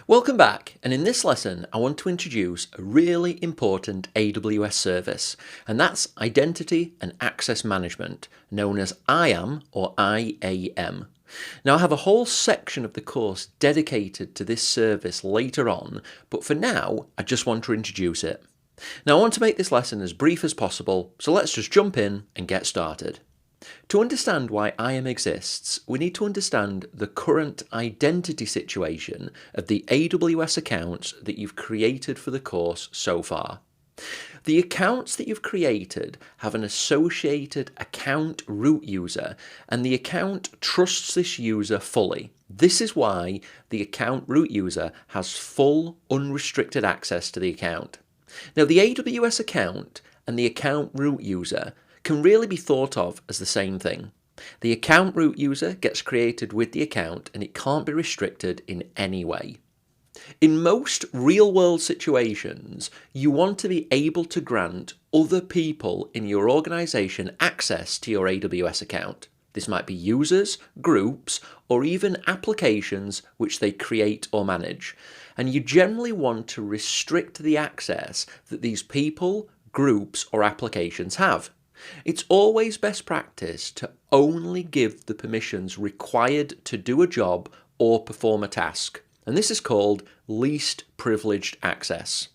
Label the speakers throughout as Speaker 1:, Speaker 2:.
Speaker 1: Welcome back, and in this lesson I want to introduce a really important AWS service, and that's Identity and Access Management, known as IAM or IAM. Now I have a whole section of the course dedicated to this service later on, but for now I just want to introduce it. Now I want to make this lesson as brief as possible, so let's just jump in and get started. To understand why IAM exists, we need to understand the current identity situation of the AWS accounts that you've created for the course so far. The accounts that you've created have an associated account root user, and the account trusts this user fully. This is why the account root user has full, unrestricted access to the account. Now, the AWS account and the account root user can really be thought of as the same thing. The account root user gets created with the account and it can't be restricted in any way. In most real-world situations, you want to be able to grant other people in your organization access to your AWS account. This might be users, groups, or even applications which they create or manage. And you generally want to restrict the access that these people, groups, or applications have. It's always best practice to only give the permissions required to do a job or perform a task, and this is called least privileged access.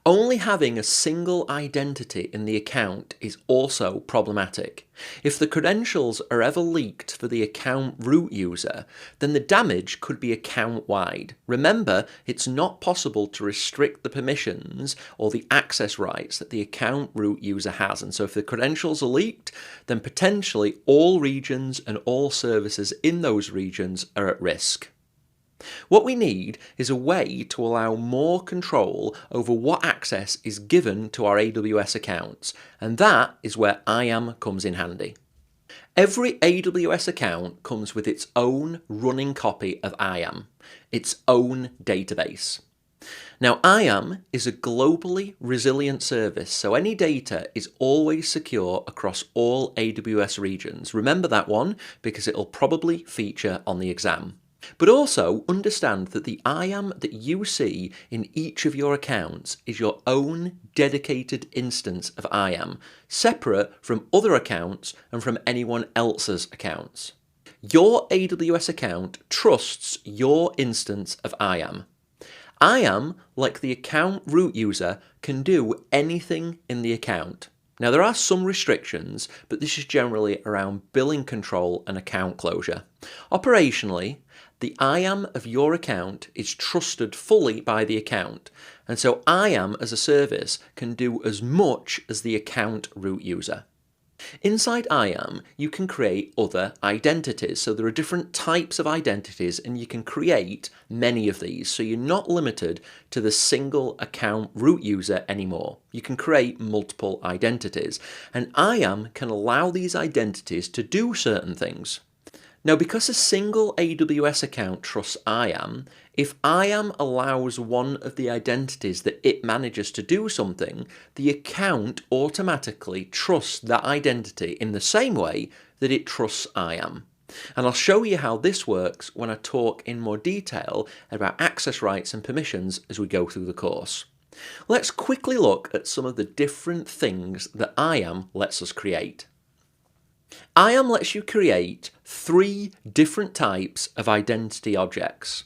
Speaker 1: Only having a single identity in the account is also problematic. If the credentials are ever leaked for the account root user, then the damage could be account-wide. Remember, it's not possible to restrict the permissions or the access rights that the account root user has, and so if the credentials are leaked, then potentially all regions and all services in those regions are at risk. What we need is a way to allow more control over what access is given to our AWS accounts, and that is where IAM comes in handy. Every AWS account comes with its own running copy of IAM, its own database. Now, IAM is a globally resilient service, so any data is always secure across all AWS regions. Remember that one because it'll probably feature on the exam. But also understand that the IAM that you see in each of your accounts is your own dedicated instance of IAM, separate from other accounts and from anyone else's accounts. Your AWS account trusts your instance of IAM. IAM, like the account root user, can do anything in the account. Now, there are some restrictions, but this is generally around billing control and account closure. Operationally, the IAM of your account is trusted fully by the account, and so IAM as a service can do as much as the account root user. Inside IAM, you can create other identities. So there are different types of identities and you can create many of these. So you're not limited to the single account root user anymore. You can create multiple identities, and IAM can allow these identities to do certain things. Now, because a single AWS account trusts IAM, if IAM allows one of the identities that it manages to do something, the account automatically trusts that identity in the same way that it trusts IAM. And I'll show you how this works when I talk in more detail about access rights and permissions as we go through the course. Let's quickly look at some of the different things that IAM lets us create. IAM lets you create 3 different types of identity objects.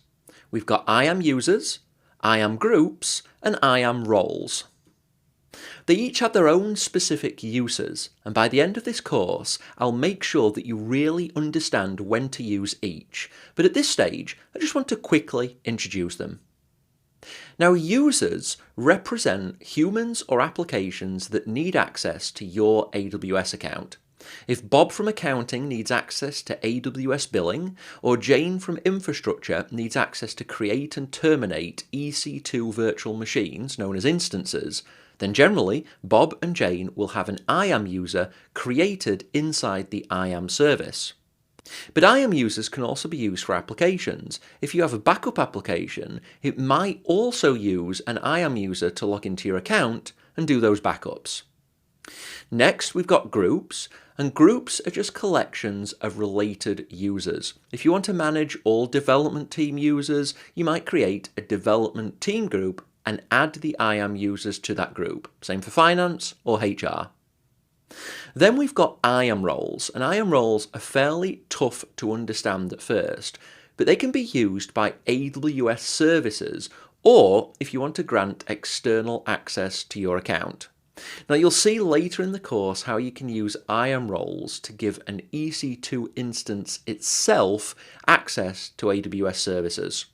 Speaker 1: We've got IAM users, IAM groups, and IAM roles. They each have their own specific uses, and by the end of this course, I'll make sure that you really understand when to use each. But at this stage, I just want to quickly introduce them. Now, users represent humans or applications that need access to your AWS account. If Bob from accounting needs access to AWS billing, or Jane from infrastructure needs access to create and terminate EC2 virtual machines, known as instances, then generally Bob and Jane will have an IAM user created inside the IAM service. But IAM users can also be used for applications. If you have a backup application, it might also use an IAM user to log into your account and do those backups. Next, we've got groups, And groups are just collections of related users. If you want to manage all development team users, you might create a development team group and add the IAM users to that group. Same for finance or HR. Then we've got IAM roles, and IAM roles are fairly tough to understand at first, but they can be used by AWS services or if you want to grant external access to your account. Now you'll see later in the course how you can use IAM roles to give an EC2 instance itself access to AWS services.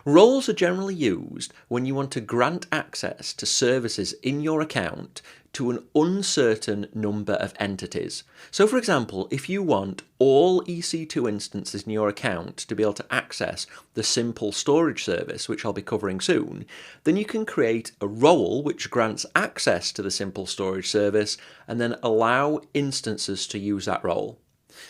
Speaker 1: Roles are generally used when you want to grant access to services in your account to an uncertain number of entities. So for example, if you want all EC2 instances in your account to be able to access the simple storage service, which I'll be covering soon, then you can create a role which grants access to the simple storage service and then allow instances to use that role.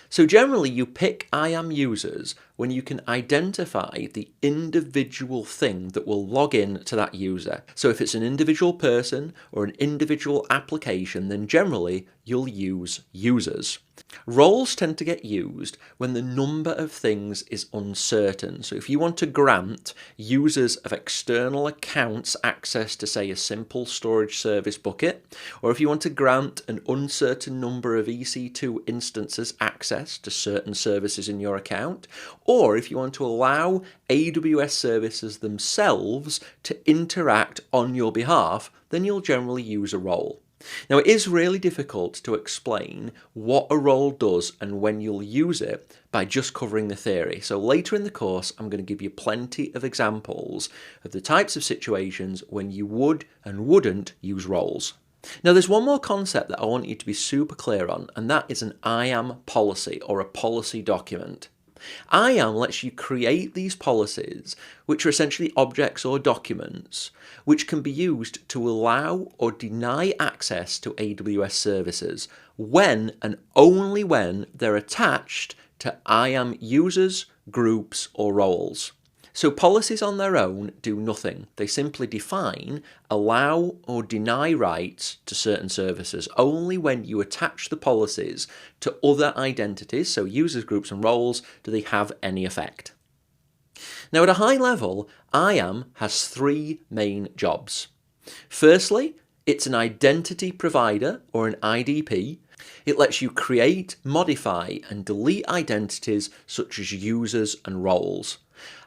Speaker 1: So generally you pick IAM users when you can identify the individual thing that will log in to that user. So if it's an individual person or an individual application, then generally you'll use users. Roles tend to get used when the number of things is uncertain. So if you want to grant users of external accounts access to, say, a simple storage service bucket, or if you want to grant an uncertain number of EC2 instances access to certain services in your account, or if you want to allow AWS services themselves to interact on your behalf, then you'll generally use a role. Now it is really difficult to explain what a role does and when you'll use it by just covering the theory. So later in the course I'm going to give you plenty of examples of the types of situations when you would and wouldn't use roles. Now there's one more concept that I want you to be super clear on, and that is an IAM policy or a policy document. IAM lets you create these policies, which are essentially objects or documents, which can be used to allow or deny access to AWS services when and only when they're attached to IAM users, groups, or roles. So policies on their own do nothing. They simply define, allow, or deny rights to certain services. Only when you attach the policies to other identities, so users, groups, and roles, do they have any effect. Now, at a high level, IAM has three main jobs. Firstly, it's an identity provider, or an IDP. It lets you create, modify, and delete identities such as users and roles.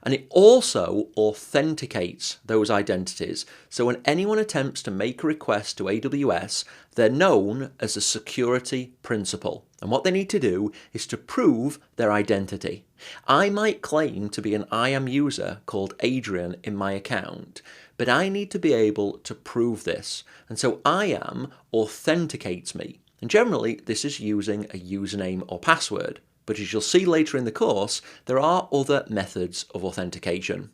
Speaker 1: And it also authenticates those identities. So when anyone attempts to make a request to AWS, they're known as a security principal. And what they need to do is to prove their identity. I might claim to be an IAM user called Adrian in my account, but I need to be able to prove this. And so IAM authenticates me. And generally, this is using a username or password. But as you'll see later in the course, there are other methods of authentication.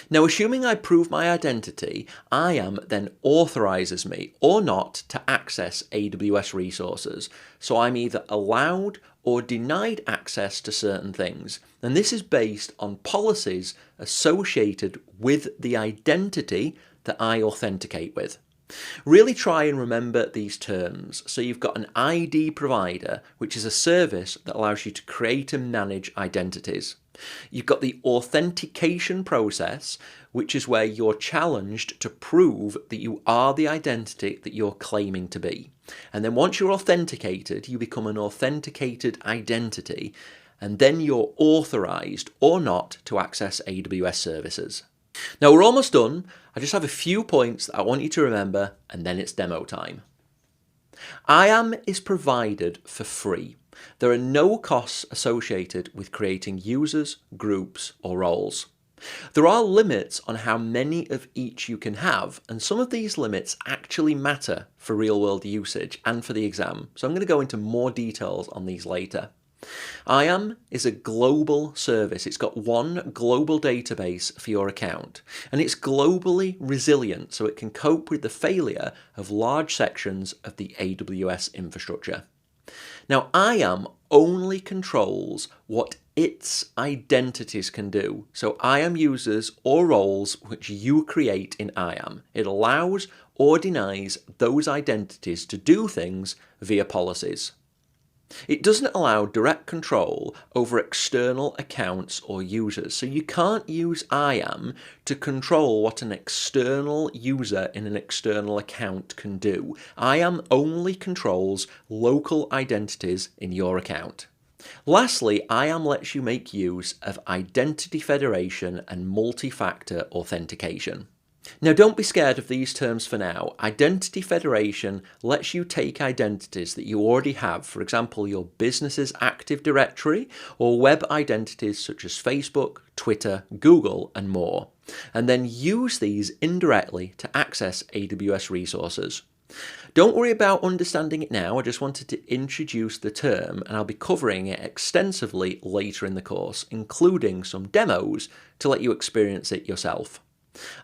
Speaker 1: Now, assuming I prove my identity, IAM then authorizes me or not to access AWS resources. So I'm either allowed or denied access to certain things. And this is based on policies associated with the identity that I authenticate with. Really try and remember these terms. So you've got an ID provider, which is a service that allows you to create and manage identities. You've got the authentication process, which is where you're challenged to prove that you are the identity that you're claiming to be. And then once you're authenticated, you become an authenticated identity, and then you're authorized or not to access AWS services. Now we're almost done. I just have a few points that I want you to remember, and then it's demo time. IAM is provided for free. There are no costs associated with creating users, groups, or roles. There are limits on how many of each you can have, and some of these limits actually matter for real-world usage and for the exam, so I'm going to go into more details on these later. IAM is a global service. It's got one global database for your account, and it's globally resilient, so it can cope with the failure of large sections of the AWS infrastructure. Now, IAM only controls what its identities can do. So IAM users or roles which you create in IAM. It allows or denies those identities to do things via policies. It doesn't allow direct control over external accounts or users, so you can't use IAM to control what an external user in an external account can do. IAM only controls local identities in your account. Lastly, IAM lets you make use of identity federation and multi-factor authentication. Now, don't be scared of these terms for now. Identity federation lets you take identities that you already have, for example, your business's Active Directory or web identities such as Facebook, Twitter, Google, and more, and then use these indirectly to access AWS resources. Don't worry about understanding it now, I just wanted to introduce the term and I'll be covering it extensively later in the course, including some demos to let you experience it yourself.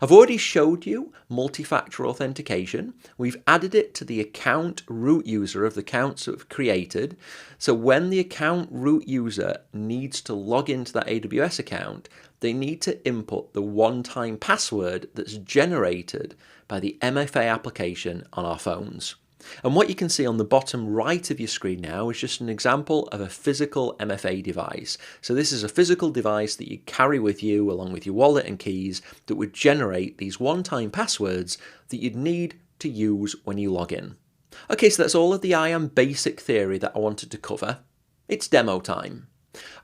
Speaker 1: I've already showed you multi-factor authentication. We've added it to the account root user of the accounts that we've created. So when the account root user needs to log into that AWS account, they need to input the one-time password that's generated by the MFA application on our phones. And what you can see on the bottom right of your screen now is just an example of a physical MFA device. So this is a physical device that you carry with you along with your wallet and keys that would generate these one-time passwords that you'd need to use when you log in. Okay, so that's all of the IAM basic theory that I wanted to cover. It's demo time.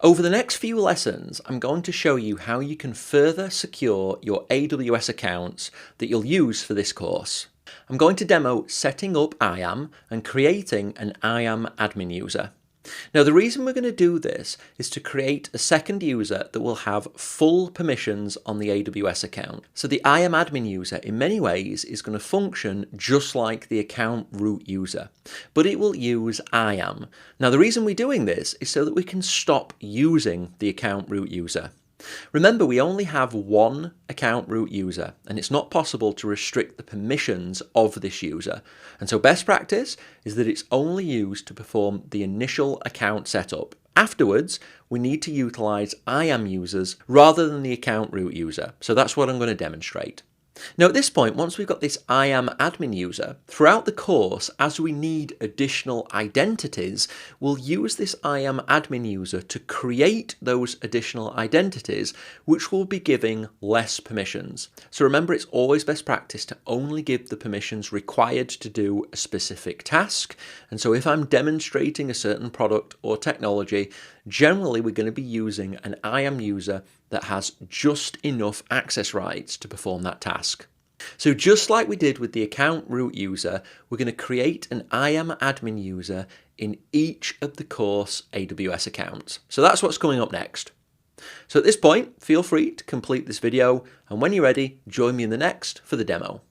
Speaker 1: Over the next few lessons, I'm going to show you how you can further secure your AWS accounts that you'll use for this course. I'm going to demo setting up IAM and creating an IAM admin user. Now, the reason we're going to do this is to create a second user that will have full permissions on the AWS account. So the IAM admin user in many ways is going to function just like the account root user, but it will use IAM. Now, the reason we're doing this is so that we can stop using the account root user. Remember, we only have one account root user, and it's not possible to restrict the permissions of this user. And so best practice is that it's only used to perform the initial account setup. Afterwards, we need to utilize IAM users rather than the account root user. So that's what I'm going to demonstrate. Now at this point, once we've got this IAM admin user, throughout the course, as we need additional identities, we'll use this IAM admin user to create those additional identities, which will be giving less permissions. So remember, it's always best practice to only give the permissions required to do a specific task. And so if I'm demonstrating a certain product or technology, generally we're going to be using an IAM user that has just enough access rights to perform that task. So just like we did with the account root user, we're going to create an IAM admin user in each of the course AWS accounts. So that's what's coming up next. So at this point, feel free to complete this video, and when you're ready, join me in the next for the demo.